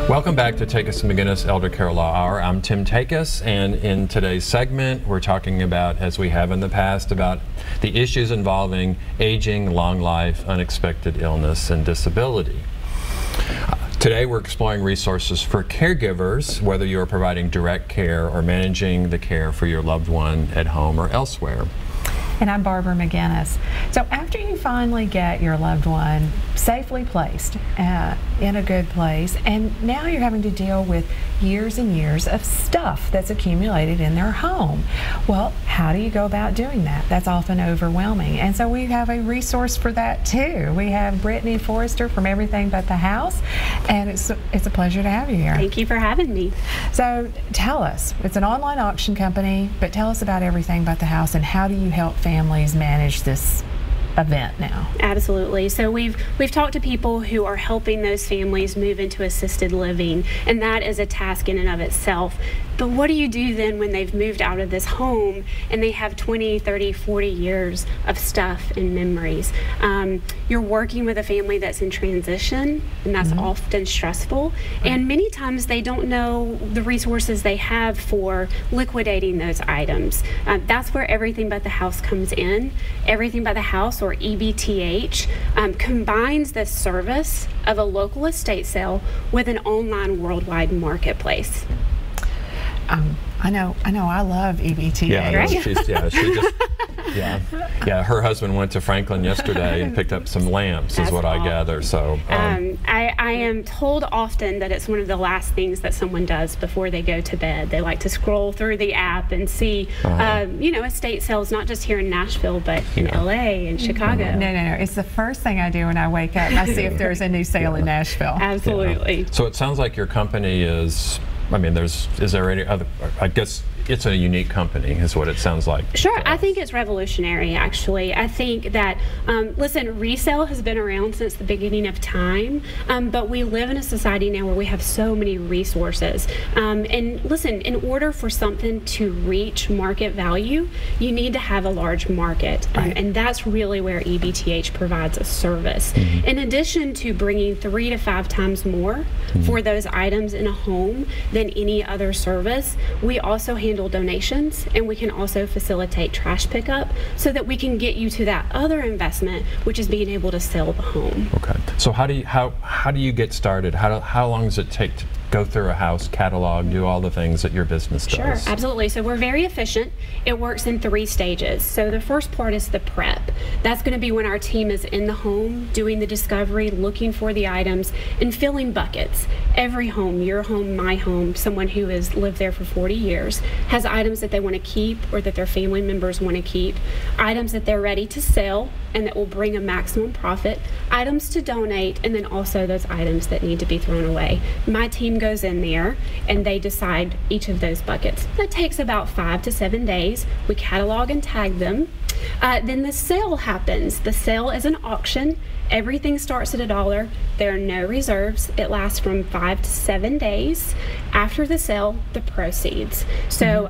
Welcome back to Takacs McGinnis Elder Care Law Hour. I'm Tim Takacs, and in today's segment we're talking about, as we have in the past, about the issues involving aging, long life, unexpected illness, and disability. Today we're exploring resources for caregivers, whether you're providing direct care or managing the care for your loved one at home or elsewhere. And I'm Barbara McGinnis. So after you finally get your loved one safely placed in a good place, and now you're having to deal with years and years of stuff that's accumulated in their home. Well, how do you go about doing that? That's often overwhelming. And so we have a resource for that too. We have Brittney Forrister from Everything But the House, and it's a pleasure to have you here. Thank you for having me. So tell us, it's an online auction company, but tell us about Everything But the House, and how do you help families manage this event now? Absolutely. So we've talked to people who are helping those families move into assisted living, and that is a task in and of itself. But what do you do then when they've moved out of this home and they have 20, 30, 40 years of stuff and memories? You're working with a family that's in transition, and that's often stressful. And many times they don't know the resources they have for liquidating those items. That's where Everything But the House comes in. Everything But the House, or EBTH, combines the service of a local estate sale with an online worldwide marketplace. I know. I love EBTA. Yeah, her husband went to Franklin yesterday and picked up some lamps, is what I gather. So I am told often that it's one of the last things that someone does before they go to bed. They like to scroll through the app and see, estate sales, not just here in Nashville, but in LA and Chicago. No. It's the first thing I do when I wake up. I see if there's a new sale in Nashville. Absolutely. So it sounds like your company is, is there any other, I guess it's a unique company is what it sounds like. Sure, I think it's revolutionary actually. I think that, listen, resale has been around since the beginning of time, but we live in a society now where we have so many resources. And listen, in order for something to reach market value, you need to have a large market. And that's really where EBTH provides a service. In addition to bringing 3 to 5 times more for those items in a home than any other service, we also handle donations, and we can also facilitate trash pickup so that we can get you to that other investment, which is being able to sell the home. Okay. So how do you get started? How long does it take to go through a house, catalog, do all the things that your business does? Sure, absolutely. So we're very efficient. It works in 3 stages. So the first part is the prep. That's going to be when our team is in the home, doing the discovery, looking for the items, and filling buckets. Every home, your home, my home, someone who has lived there for 40 years, has items that they want to keep or that their family members want to keep, items that they're ready to sell and that will bring a maximum profit, items to donate, and then also those items that need to be thrown away. My team goes in there and they decide each of those buckets. That takes about 5 to 7 days. We catalog and tag them. Then the sale happens. The sale is an auction. Everything starts at $1. There are no reserves. It lasts from 5 to 7 days. After the sale, the proceeds. So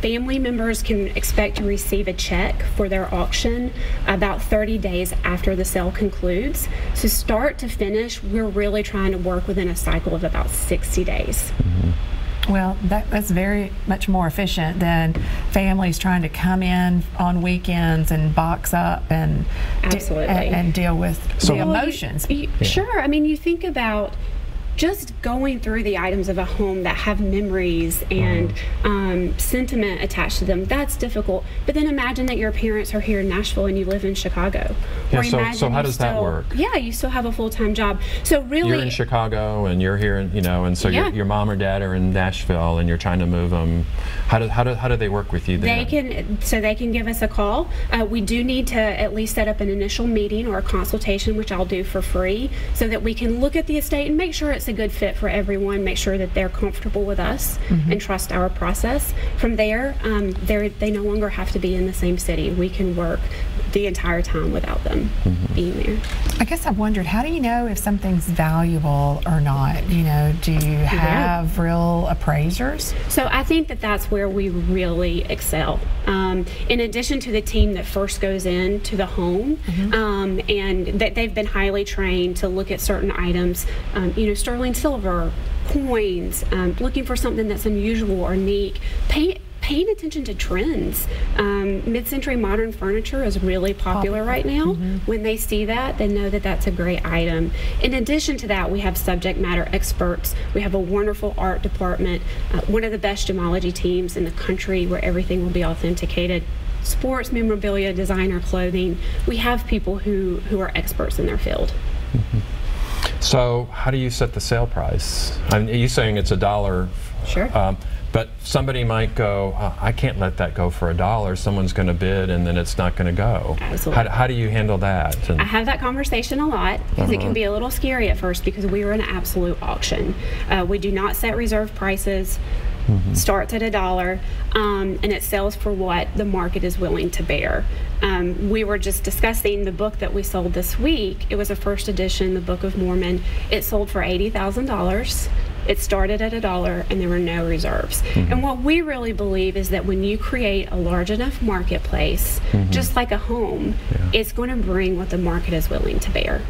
family members can expect to receive a check for their auction about 30 days after the sale concludes. So start to finish, we're really trying to work within a cycle of about 60 days. Well, that's very much more efficient than families trying to come in on weekends and box up and deal with the emotions. Sure. I mean, you think about just going through the items of a home that have memories and sentiment attached to them, that's difficult. But then imagine that your parents are here in Nashville and you live in Chicago. Yeah, so how does that work? Yeah, you still have a full-time job. So really, you're in Chicago and you're here, and so your mom or dad are in Nashville and you're trying to move them. How do they work with you then? They can give us a call. We do need to at least set up an initial meeting or a consultation, which I'll do for free, so that we can look at the estate and make sure it's a good fit for everyone, make sure that they're comfortable with us and trust our process. From there, they no longer have to be in the same city. We can work the entire time without them being there. I guess I've wondered, how do you know if something's valuable or not? You know, do you have real appraisers? So I think that that's where we really excel. In addition to the team that first goes into the home, and that they've been highly trained to look at certain items, you know, sterling silver, coins, looking for something that's unusual or unique, paying attention to trends. Mid-century modern furniture is really popular right now. When they see that, they know that that's a great item. In addition to that, we have subject matter experts. We have a wonderful art department, one of the best gemology teams in the country, where everything will be authenticated. Sports memorabilia, designer clothing. We have people who are experts in their field. So how do you set the sale price? I mean, you're saying it's $1. Sure. But somebody might go, I can't let that go for $1. Someone's going to bid, and then it's not going to go. Absolutely. How do you handle that? I have that conversation a lot, because it can be a little scary at first, because we are an absolute auction. We do not set reserve prices. Starts at $1, and it sells for what the market is willing to bear. We were just discussing the book that we sold this week. It was a first edition, the Book of Mormon. It sold for $80,000. It started at $1, and there were no reserves. And what we really believe is that when you create a large enough marketplace, just like a home, it's going to bring what the market is willing to bear.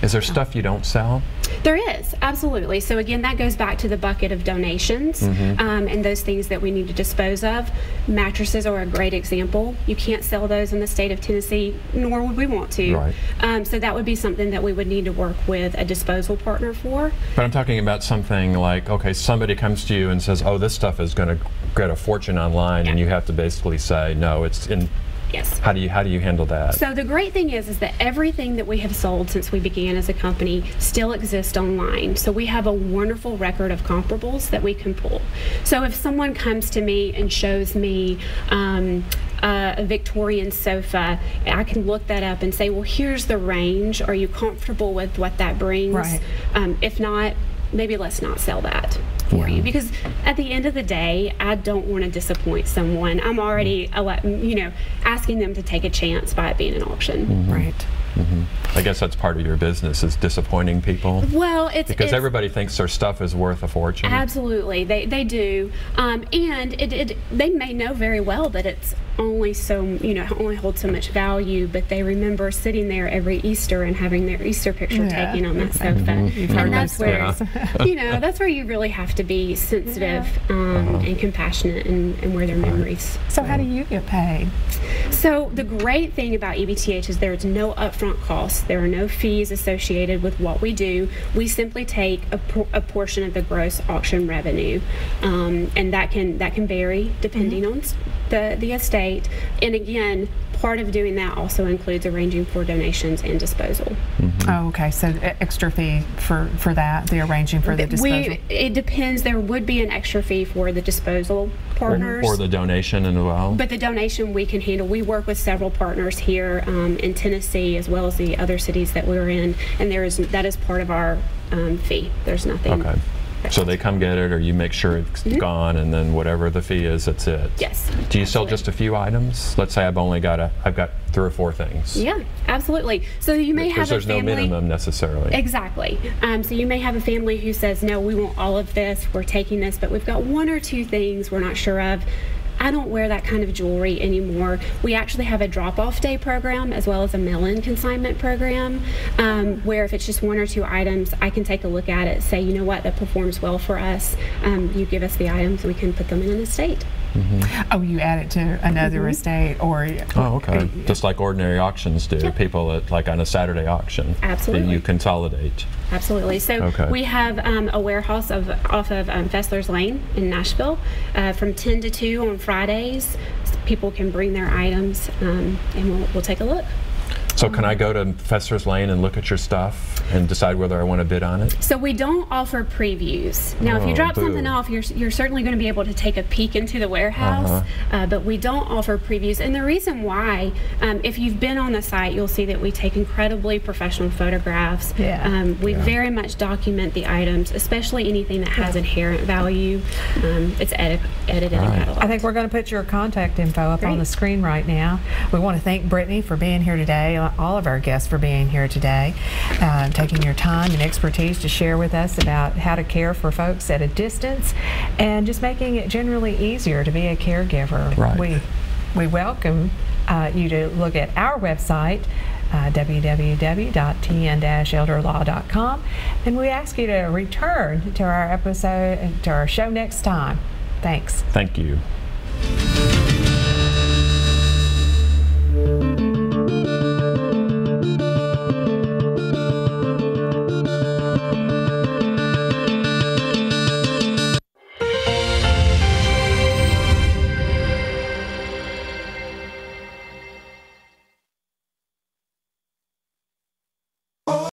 Is there stuff you don't sell? There is, absolutely. So again, that goes back to the bucket of donations, and those things that we need to dispose of. Mattresses are a great example. You can't sell those in the state of Tennessee, nor would we want to. Right. So that would be something that we would need to work with a disposal partner for. But I'm talking about something like, okay, somebody comes to you and says, oh, this stuff is going to get a fortune online, and you have to basically say, no, it's in. Yes. How do you handle that? So the great thing is that everything that we have sold since we began as a company still exists online. So we have a wonderful record of comparables that we can pull. So if someone comes to me and shows me a Victorian sofa, I can look that up and say, well, here's the range. Are you comfortable with what that brings? Right. If not, maybe let's not sell that for you, because at the end of the day, I don't want to disappoint someone. I'm already, you know, asking them to take a chance by it being an auction. Right. I guess that's part of your business, is disappointing people. Well, it's because everybody thinks their stuff is worth a fortune. Absolutely, they do, and they may know very well that it's only so, you know, only holds so much value, but they remember sitting there every Easter and having their Easter picture taken on that sofa, and that's where you know, that's where you really have to be sensitive and compassionate, and where their memories. So how do you get paid? So the great thing about EBTH is there's no upfront costs. There are no fees associated with what we do. We simply take a portion of the gross auction revenue, and that can vary depending on the estate. And again, part of doing that also includes arranging for donations and disposal. Oh, okay. So extra fee for that, the arranging for the disposal? It depends. There would be an extra fee for the disposal partners. Or the donation as well. But the donation we can handle. We work with several partners here in Tennessee, as well as the other cities that we're in, and that is part of our fee. There's nothing. Okay. So they come get it, or you make sure it's gone, and then whatever the fee is, that's it. Yes. Do you sell just a few items? Let's say I've got 3 or 4 things. Yeah, absolutely. So you may have a family. Because there's no minimum necessarily. Exactly. So you may have a family who says, no, we want all of this, we're taking this, but we've got 1 or 2 things we're not sure of. I don't wear that kind of jewelry anymore. We actually have a drop-off day program, as well as a mail-in consignment program, where if it's just 1 or 2 items, I can take a look at it, say, you know what, that performs well for us. You give us the items, we can put them in an estate. Oh, you add it to another estate, or okay, just like ordinary auctions do. People like on a Saturday auction. Absolutely. You consolidate. Absolutely. So we have a warehouse off of Fessler's Lane in Nashville from 10 to 2 on Fridays. People can bring their items, and we'll take a look. So can I go to Fessler's Lane and look at your stuff? and decide whether I want to bid on it? So we don't offer previews. Now, if you drop something off, you're certainly going to be able to take a peek into the warehouse, but we don't offer previews. And the reason why, if you've been on the site, you'll see that we take incredibly professional photographs. We very much document the items, especially anything that has inherent value. It's edited and cataloged. I think we're going to put your contact info up on the screen right now. We want to thank Brittney for being here today, all of our guests for being here today, taking your time and expertise to share with us about how to care for folks at a distance and just making it generally easier to be a caregiver. We welcome you to look at our website, www.tn-elderlaw.com, and we ask you to return to our episode, to our show next time. Thanks. Thank you.